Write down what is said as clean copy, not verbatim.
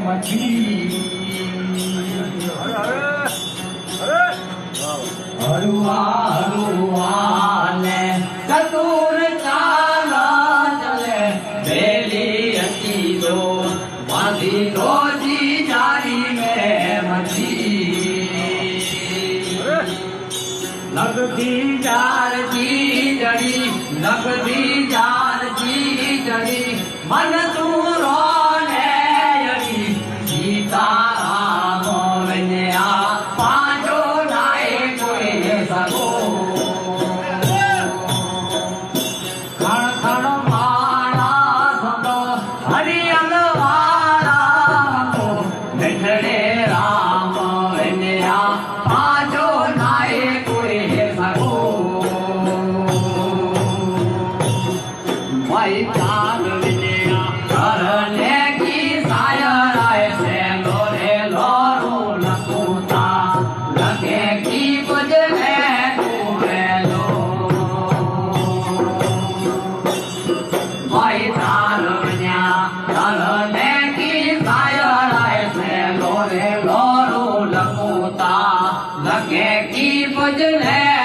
मछी हरुआ हरुआ ने चतुर चाला चले बेली अति दो बांधी दो जी जारी में मछी लगती जार की जड़ी लगती जार की जड़ी मन तू रोने यही सीता राम विनया पांचो नाए कोई सगो खण खण मारा सदो हरियल वाला को बिछड़े राम विनया पांचो नाए कोई सगो भाई चांद विनया करने की सायर ऐसे लोरे लोरू लकुता लगे की कुछ है तुम्हें लो भाई चांद विनया करने की सायर ऐसे लोरे लोरू लकुता लगे की कुछ है